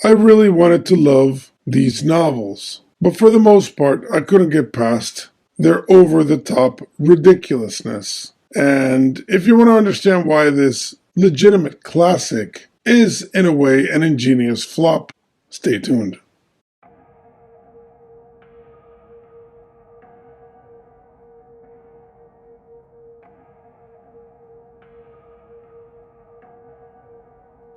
I really wanted to love these novels, but for the most part, I couldn't get past their over-the-top ridiculousness. And if you want to understand why this legitimate classic is, in a way, an ingenious flop, stay tuned.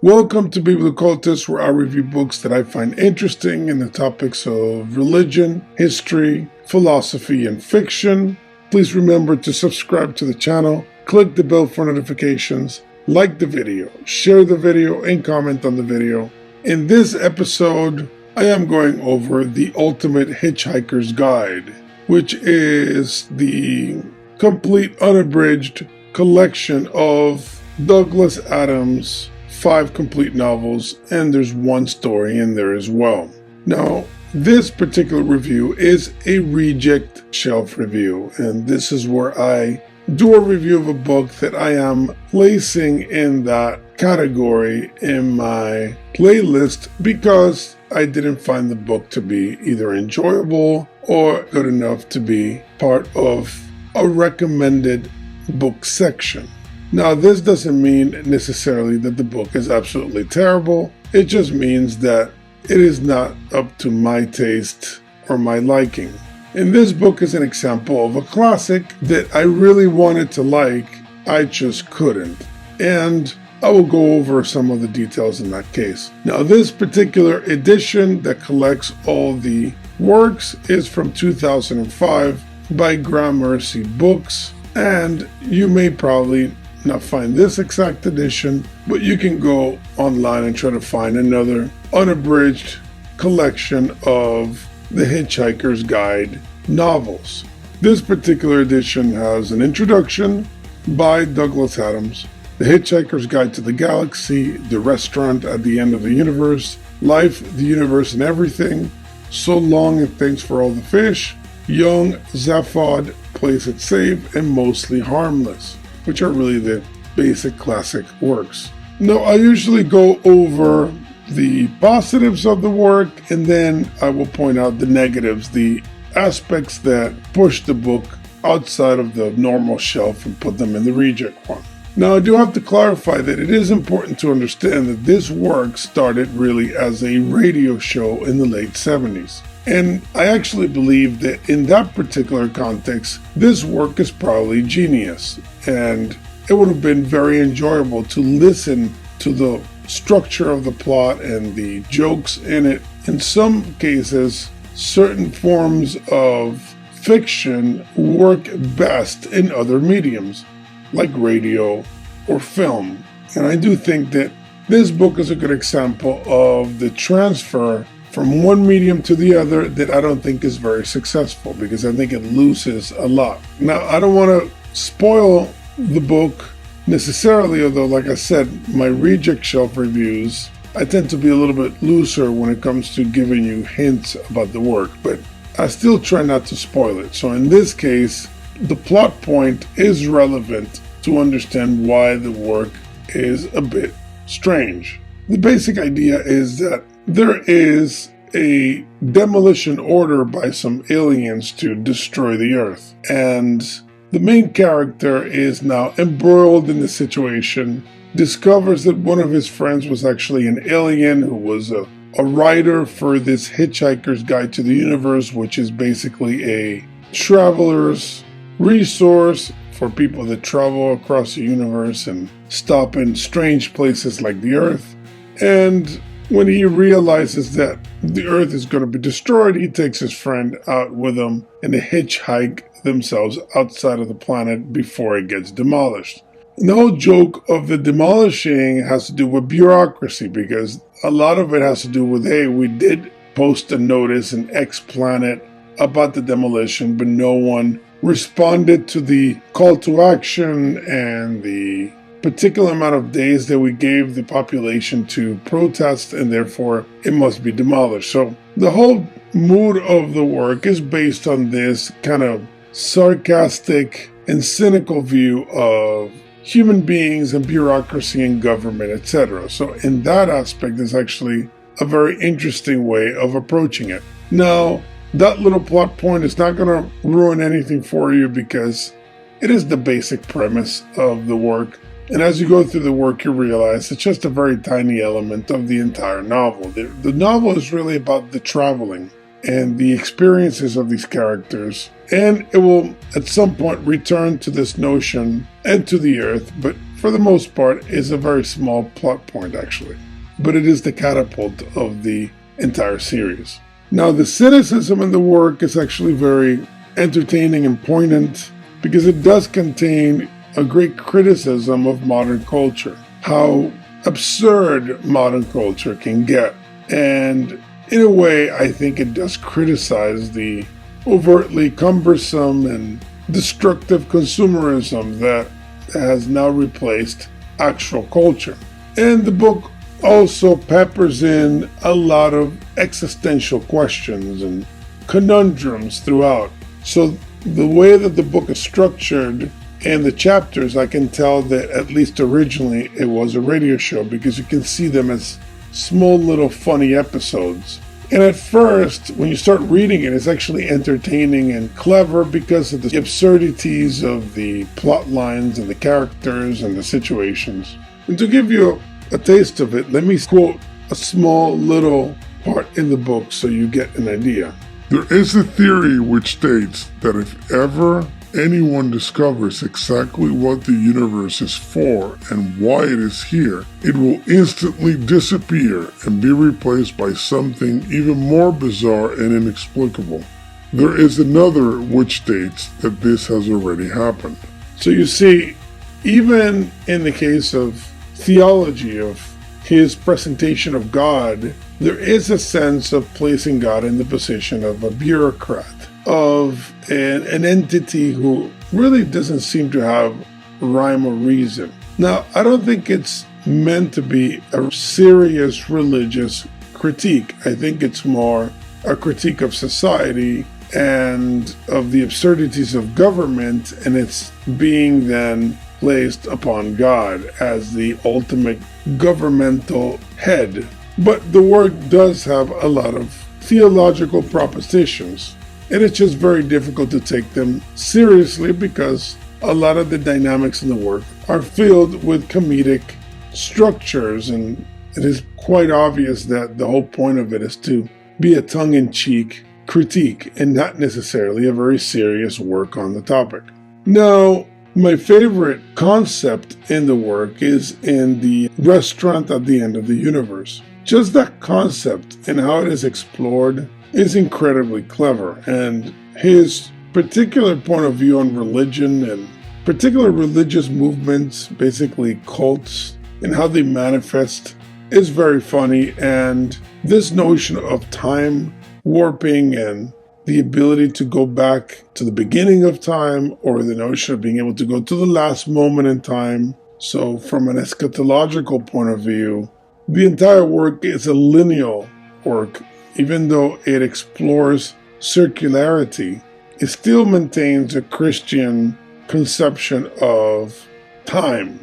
Welcome to Biblicultus, where I review books that I find interesting in the topics of religion, history, philosophy, and fiction. Please remember to subscribe to the channel, click the bell for notifications, like the video, share the video, and comment on the video. In this episode, I am going over The Ultimate Hitchhiker's Guide, which is the complete unabridged collection of Douglas Adams' 5 complete novels, and there's one story in there as well. Now, this particular review is a reject shelf review, and this is where I do a review of a book that I am placing in that category in my playlist because I didn't find the book to be either enjoyable or good enough to be part of a recommended book section. Now, this doesn't mean necessarily that the book is absolutely terrible. It just means that it is not up to my taste or my liking. And this book is an example of a classic that I really wanted to like, I just couldn't. And I will go over some of the details in that case. Now, this particular edition that collects all the works is from 2005 by Gramercy Books, and you may probably not find this exact edition, but you can go online and try to find another unabridged collection of the Hitchhiker's Guide novels. This particular edition has an introduction by Douglas Adams, The Hitchhiker's Guide to the Galaxy, The Restaurant at the End of the Universe, Life, the Universe and Everything, So Long and Thanks for All the Fish, Young Zaphod, Plays It Safe, and Mostly Harmless, which are really the basic classic works. Now, I usually go over the positives of the work, and then I will point out the negatives, the aspects that push the book outside of the normal shelf and put them in the reject one. Now, I do have to clarify that it is important to understand that this work started really as a radio show in the late 70s. And I actually believe that in that particular context, this work is probably genius. And it would have been very enjoyable to listen to the structure of the plot and the jokes in it. In some cases, certain forms of fiction work best in other mediums, like radio or film. And I do think that this book is a good example of the transfer from one medium to the other that I don't think is very successful, because I think it loses a lot. Now, I don't want to spoil the book necessarily, although, like I said, my reject shelf reviews, I tend to be a little bit looser when it comes to giving you hints about the work, but I still try not to spoil it. So in this case, the plot point is relevant to understand why the work is a bit strange. The basic idea is that there is a demolition order by some aliens to destroy the Earth, and the main character is now embroiled in the situation, discovers that one of his friends was actually an alien who was a writer for this Hitchhiker's Guide to the Universe, which is basically a traveler's resource for people that travel across the universe and stop in strange places like the Earth. And when he realizes that the Earth is going to be destroyed, he takes his friend out with him and they hitchhike themselves outside of the planet before it gets demolished. The whole joke of the demolishing has to do with bureaucracy, because a lot of it has to do with, hey, we did post a notice in X planet about the demolition, but no one responded to the call to action and the particular amount of days that we gave the population to protest, and therefore it must be demolished. So the whole mood of the work is based on this kind of sarcastic and cynical view of human beings and bureaucracy and government, etc. So in that aspect, it's actually a very interesting way of approaching it. Now, that little plot point is not going to ruin anything for you because it is the basic premise of the work. And as you go through the work, you realize it's just a very tiny element of the entire novel. The novel is really about the traveling and the experiences of these characters. And it will, at some point, return to this notion and to the earth, but for the most part, is a very small plot point, actually. But it is the catapult of the entire series. Now, the cynicism in the work is actually very entertaining and poignant because it does contain a great criticism of modern culture, how absurd modern culture can get. And in a way, I think it does criticize the overtly cumbersome and destructive consumerism that has now replaced actual culture. And the book also peppers in a lot of existential questions and conundrums throughout. So the way that the book is structured and the chapters, I can tell that at least originally it was a radio show because you can see them as small little funny episodes. And at first, when you start reading it, it's actually entertaining and clever because of the absurdities of the plot lines and the characters and the situations. And to give you a taste of it, let me quote a small little part in the book so you get an idea. There is a theory which states that if ever anyone discovers exactly what the universe is for and why it is here, it will instantly disappear and be replaced by something even more bizarre and inexplicable. There is another which states that this has already happened. So you see, even in the case of theology, of his presentation of God, there is a sense of placing God in the position of a bureaucrat, of an entity who really doesn't seem to have rhyme or reason. Now, I don't think it's meant to be a serious religious critique. I think it's more a critique of society and of the absurdities of government, and it's being then placed upon God as the ultimate governmental head. But the work does have a lot of theological propositions, and it's just very difficult to take them seriously because a lot of the dynamics in the work are filled with comedic structures, and it is quite obvious that the whole point of it is to be a tongue-in-cheek critique and not necessarily a very serious work on the topic. Now, my favorite concept in the work is in the restaurant at the end of the universe. Just that concept and how it is explored is incredibly clever, and his particular point of view on religion and particular religious movements, basically cults, and how they manifest is very funny. And this notion of time warping and the ability to go back to the beginning of time, or the notion of being able to go to the last moment in time. So from an eschatological point of view, the entire work is a lineal work. Even though it explores circularity, it still maintains a Christian conception of time,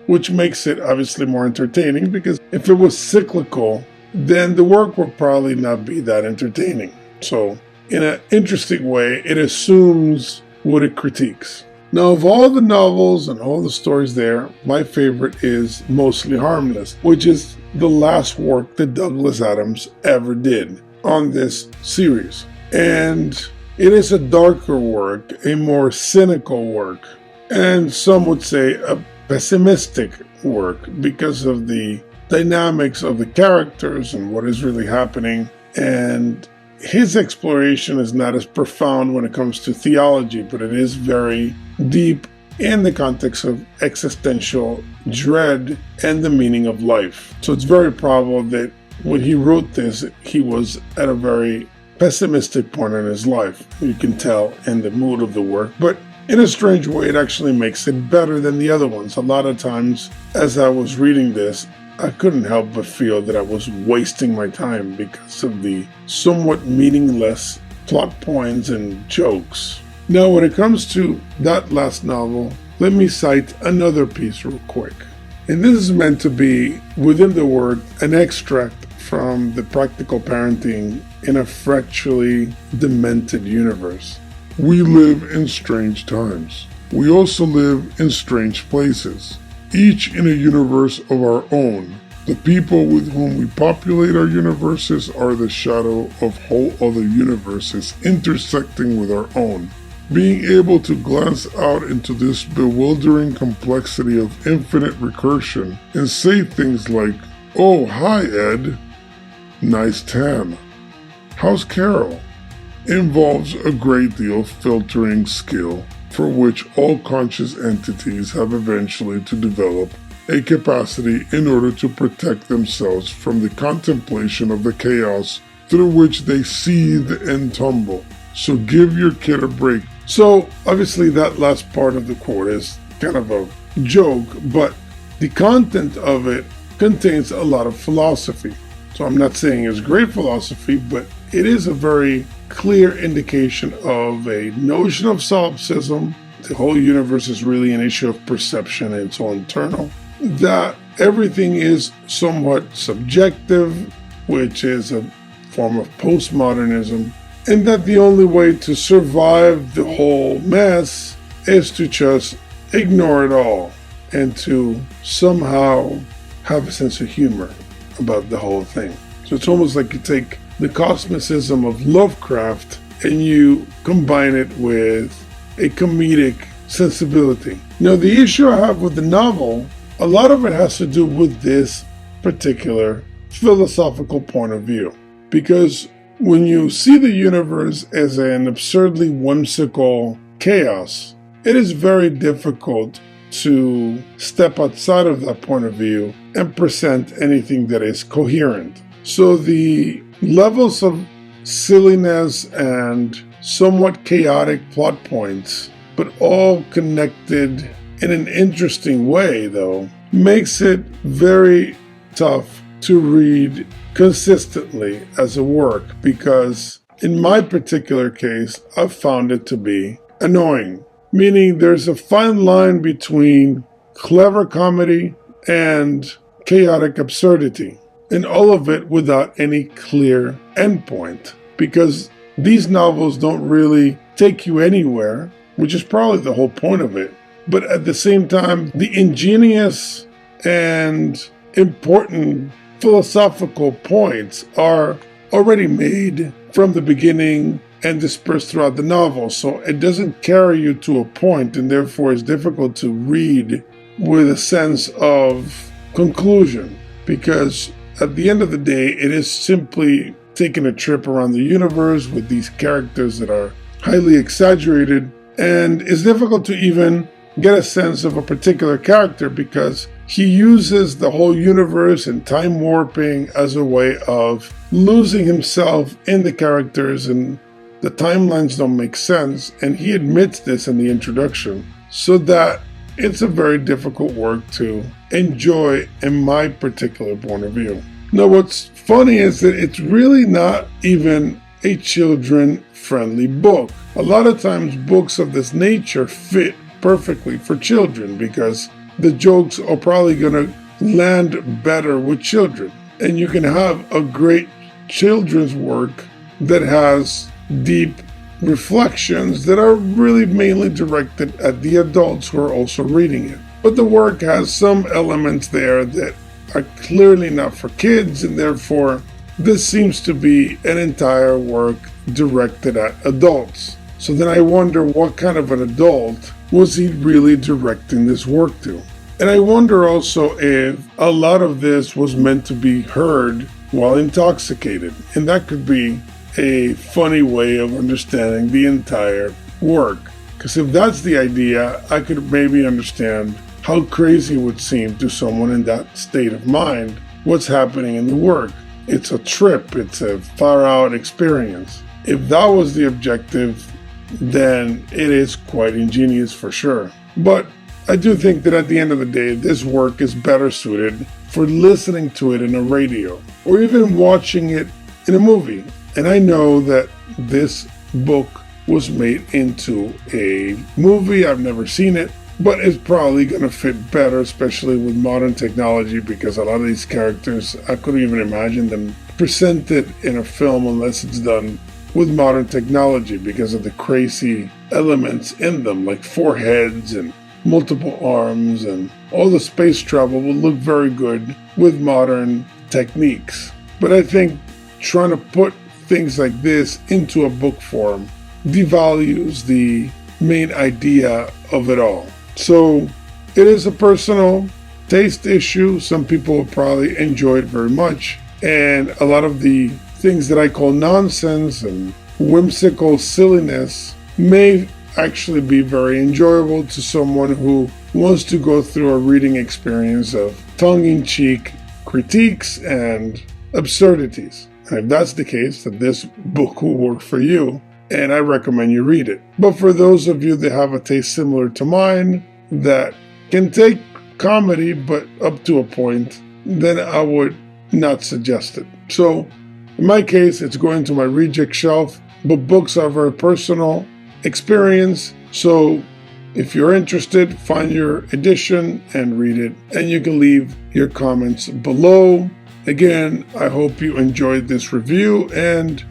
which makes it obviously more entertaining, because if it was cyclical, then the work would probably not be that entertaining. So in an interesting way, it assumes what it critiques. Now, of all the novels and all the stories there, my favorite is Mostly Harmless, which is the last work that Douglas Adams ever did on this series. And it is a darker work, a more cynical work, and some would say a pessimistic work because of the dynamics of the characters and what is really happening. And his exploration is not as profound when it comes to theology, but it is very deep in the context of existential dread and the meaning of life. So it's very probable that when he wrote this, he was at a very pessimistic point in his life. You can tell in the mood of the work, but in a strange way, it actually makes it better than the other ones. A lot of times, as I was reading this, I couldn't help but feel that I was wasting my time because of the somewhat meaningless plot points and jokes. Now, when it comes to that last novel, let me cite another piece real quick. And this is meant to be, within the work, an extract from the practical parenting in a fracturally demented universe. We live in strange times. We also live in strange places, each in a universe of our own. The people with whom we populate our universes are the shadow of whole other universes intersecting with our own. Being able to glance out into this bewildering complexity of infinite recursion and say things like, "Oh, hi, Ed. Nice tan. How's Carol?" involves a great deal of filtering skill for which all conscious entities have eventually to develop a capacity in order to protect themselves from the contemplation of the chaos through which they seethe and tumble. So give your kid a break. So obviously that last part of the quote is kind of a joke, but the content of it contains a lot of philosophy. So I'm not saying it's great philosophy, but it is a very clear indication of a notion of solipsism. The whole universe is really an issue of perception and it's all internal. That everything is somewhat subjective, which is a form of postmodernism, and that the only way to survive the whole mess is to just ignore it all and to somehow have a sense of humor about the whole thing. So it's almost like you take the cosmicism of Lovecraft and you combine it with a comedic sensibility. Now, the issue I have with the novel, a lot of it has to do with this particular philosophical point of view. Because when you see the universe as an absurdly whimsical chaos, it is very difficult to step outside of that point of view and present anything that is coherent. So the levels of silliness and somewhat chaotic plot points, but all connected in an interesting way, though, makes it very tough to read consistently as a work, because in my particular case, I've found it to be annoying. Meaning there's a fine line between clever comedy and chaotic absurdity, and all of it without any clear endpoint, because these novels don't really take you anywhere, which is probably the whole point of it. But at the same time, the ingenious and important philosophical points are already made from the beginning and dispersed throughout the novel, so it doesn't carry you to a point, and therefore it's difficult to read with a sense of conclusion, because at the end of the day, it is simply taking a trip around the universe with these characters that are highly exaggerated, and it's difficult to even get a sense of a particular character because he uses the whole universe and time warping as a way of losing himself in the characters, and the timelines don't make sense, and he admits this in the introduction, so that it's a very difficult work to enjoy in my particular point of view. Now, what's funny is that it's really not even a children-friendly book. A lot of times books of this nature fit perfectly for children because the jokes are probably going to land better with children. And you can have a great children's work that has deep reflections that are really mainly directed at the adults who are also reading it. But the work has some elements there that are clearly not for kids, and therefore this seems to be an entire work directed at adults. So then I wonder, what kind of an adult was he really directing this work to? And I wonder also if a lot of this was meant to be heard while intoxicated. And that could be a funny way of understanding the entire work. Because if that's the idea, I could maybe understand how crazy it would seem to someone in that state of mind what's happening in the work. It's a trip, it's a far-out experience. If that was the objective, then it is quite ingenious for sure. But I do think that at the end of the day, this work is better suited for listening to it in a radio or even watching it in a movie. And I know that this book was made into a movie. I've never seen it, but it's probably going to fit better, especially with modern technology, because a lot of these characters, I couldn't even imagine them presented in a film unless it's done with modern technology because of the crazy elements in them, like 4 heads and multiple arms, and all the space travel will look very good with modern techniques. But I think trying to put things like this into a book form devalues the main idea of it all. So it is a personal taste issue. Some people will probably enjoy it very much, and a lot of the things that I call nonsense and whimsical silliness may actually be very enjoyable to someone who wants to go through a reading experience of tongue-in-cheek critiques and absurdities. And if that's the case, then this book will work for you, and I recommend you read it. But for those of you that have a taste similar to mine, that can take comedy but up to a point, then I would not suggest it. So in my case, it's going to my reject shelf, but books are very personal experience. So if you're interested, find your edition and read it, and you can leave your comments below. Again, I hope you enjoyed this review, and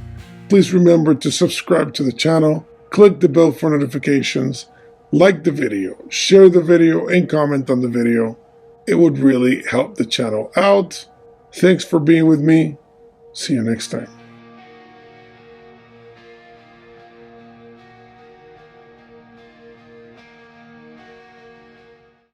please remember to subscribe to the channel, click the bell for notifications, like the video, share the video, and comment on the video. It would really help the channel out. Thanks for being with me. See you next time.